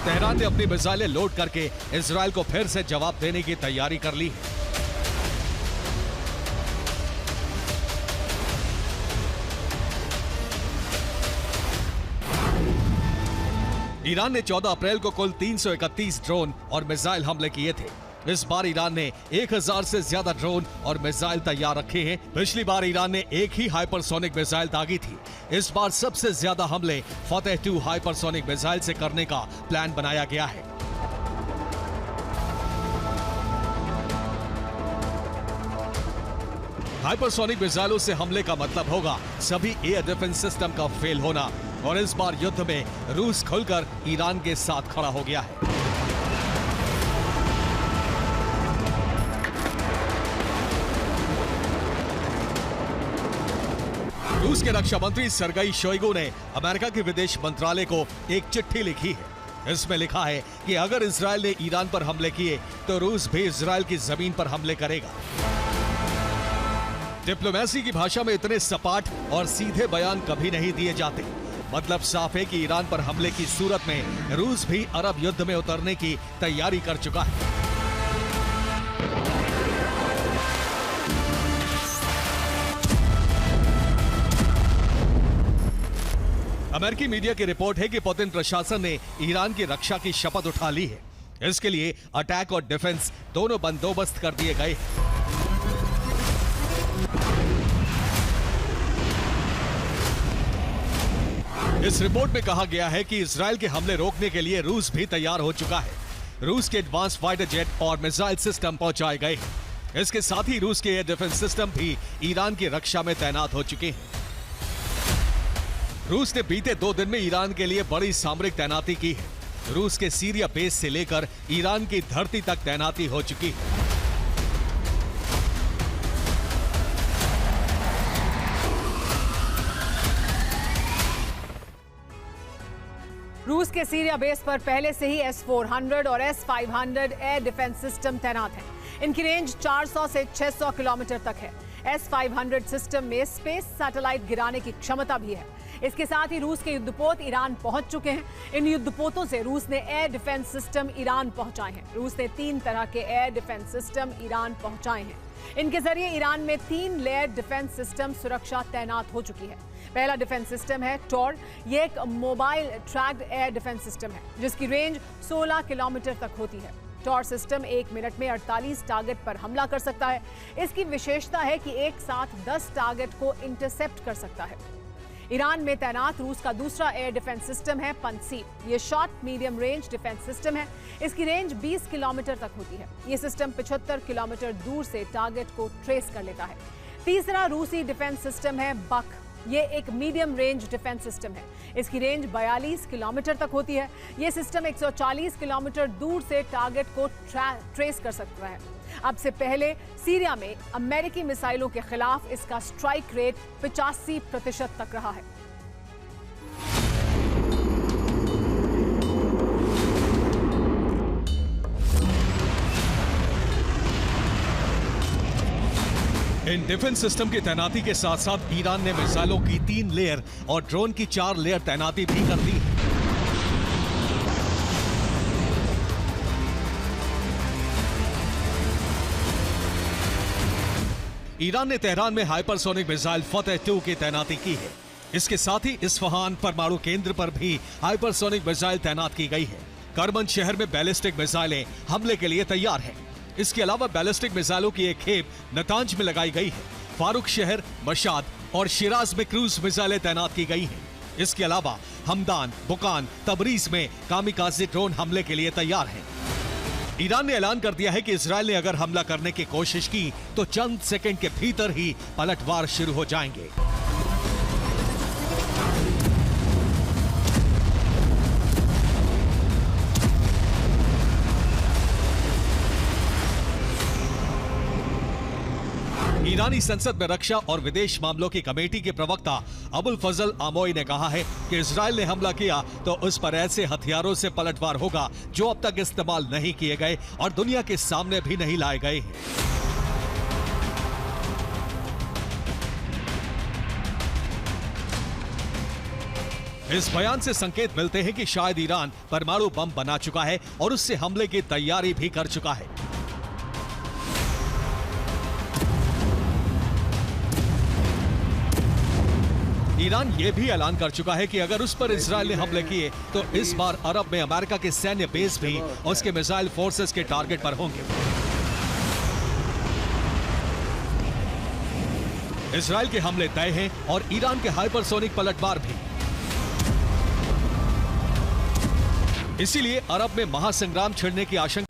Tehran ने अपनी मिसाइलें लोड करके इजराइल को फिर से जवाब देने की तैयारी कर ली है। ईरान ने 14 अप्रैल को कुल 331 ड्रोन और मिसाइल हमले किए थे। इस बार ईरान ने 1000 से ज्यादा ड्रोन और मिसाइल तैयार रखे हैं। पिछली बार ईरान ने एक ही हाइपरसोनिक मिसाइल दागी थी। इस बार सबसे ज्यादा हमले फतेह 2 हाइपरसोनिक मिसाइल से करने का प्लान बनाया गया है। हाइपरसोनिक मिसाइलों से हमले का मतलब होगा सभी एयर डिफेंस सिस्टम का फेल होना, और इस बार युद्ध में रूस खुलकर ईरान के साथ खड़ा हो गया है। रूस के रक्षा मंत्री सरगई शोइगु ने अमेरिका के विदेश मंत्रालय को एक चिट्ठी लिखी है। इसमें लिखा है कि अगर इजराइल ने ईरान पर हमले किए तो रूस भी इजराइल की जमीन पर हमले करेगा। डिप्लोमेसी की भाषा में इतने सपाट और सीधे बयान कभी नहीं दिए जाते। मतलब साफ है कि ईरान पर हमले की सूरत में रूस भी अरब युद्ध में उतरने की तैयारी कर चुका है। अमेरिकी मीडिया की रिपोर्ट है कि पुतिन प्रशासन ने ईरान की रक्षा की शपथ उठा ली है। इसके लिए अटैक और डिफेंस दोनों बंदोबस्त कर दिए गए। इस रिपोर्ट में कहा गया है कि इजराइल के हमले रोकने के लिए रूस भी तैयार हो चुका है। रूस के एडवांस फाइटर जेट और मिसाइल सिस्टम पहुंचाए गए हैं। इसके साथ ही रूस के एयर डिफेंस सिस्टम भी ईरान की रक्षा में तैनात हो चुके हैं। रूस ने बीते 2 दिन में ईरान के लिए बड़ी सामरिक तैनाती की है। रूस के सीरिया बेस से लेकर ईरान की धरती तक तैनाती हो चुकी है। रूस के सीरिया बेस पर पहले से ही S-400 और S-500 एयर डिफेंस सिस्टम तैनात हैं। इनकी रेंज 400 से 600 किलोमीटर तक है। S-500 सिस्टम में स्पेस सैटेलाइट गिराने की क्षमता भी है। इसके साथ ही रूस के युद्धपोत ईरान पहुंच चुके हैं। इन युद्धपोतों से रूस ने एयर डिफेंस सिस्टम ईरान पहुंचाए हैं। रूस ने 3 तरह के एयर डिफेंस सिस्टम ईरान पहुंचाए हैं। इनके जरिए ईरान में 3 लेयर डिफेंस सिस्टम सुरक्षा तैनात हो चुकी है। पहला डिफेंस सिस्टम है टॉर। ये एक mobile tracked air defence system है जिसकी रेंज 16 किलोमीटर तक होती है। टॉर सिस्टम 1 मिनट में 48 टारगेट पर हमला कर सकता है। इसकी विशेषता है कि एक साथ 10 टारगेट को इंटरसेप्ट कर सकता है। ईरान में तैनात रूस का दूसरा एयर डिफेंस सिस्टम है पंसीर। ये short medium range defence system है। इसकी रेंज 20 किलोमीटर तक होती है। ये सिस्टम 75 किलोमीटर दूर से टारगेट को ट्रेस कर लेता है। तीसरा रूसी डिफेंस सिस्टम है बक। ये एक मीडियम रेंज डिफेंस सिस्टम है। इसकी रेंज 42 किलोमीटर तक होती है। ये सिस्टम 140 किलोमीटर दूर से टारगेट को ट्रेस कर सकता है। अब से पहले सीरिया में अमेरिकी मिसाइलों के खिलाफ इसका स्ट्राइक रेट 85% तक रहा है। इन डिफेंस सिस्टम की तैनाती के साथ साथ ईरान ने मिसाइलों की 3 लेयर और ड्रोन की 4 लेयर तैनाती भी कर दी। ईरान ने तेहरान में हाइपरसोनिक मिसाइल फतेह 2 की तैनाती की है। इसके साथ ही इस्फहान परमाणु केंद्र पर भी हाइपरसोनिक मिसाइल तैनात की गई है। करमन शहर में बैलिस्टिक मिसाइलें हमले के लिए तैयार हैं। इसके अलावा बैलिस्टिक मिसाइलों की एक खेप नतांज में लगाई गई है। फारूक शहर, मशाद और शिराज में क्रूज मिसाइलें तैनात की गई हैं। इसके अलावा हमदान, बुकान, तबरीज में कामिकाज़े ड्रोन हमले के लिए तैयार हैं। ईरान ने ऐलान कर दिया है कि इजराइल ने अगर हमला करने की कोशिश की तो चंद सेकंड के भीतर ही पलटवार शुरू हो जाएंगे। ईरानी संसद में रक्षा और विदेश मामलों की कमेटी के प्रवक्ता अबुल फजल आमोई ने कहा है कि इजराइल ने हमला किया तो उस पर ऐसे हथियारों से पलटवार होगा जो अब तक इस्तेमाल नहीं किए गए और दुनिया के सामने भी नहीं लाए गए हैं। इस बयान से संकेत मिलते हैं कि शायद ईरान परमाणु बम बना चुका है और उससे हमले की तैयारी भी कर चुका है। ईरान ये भी ऐलान कर चुका है कि अगर उस पर इजराइल ने हमले किए तो इस बार अरब में अमेरिका के सैन्य बेस भी उसके मिसाइल फोर्सेस के टारगेट पर होंगे। इजराइल के हमले तय हैं और ईरान के हाइपरसोनिक पलटवार भी। इसीलिए अरब में महासंग्राम छिड़ने की आशंका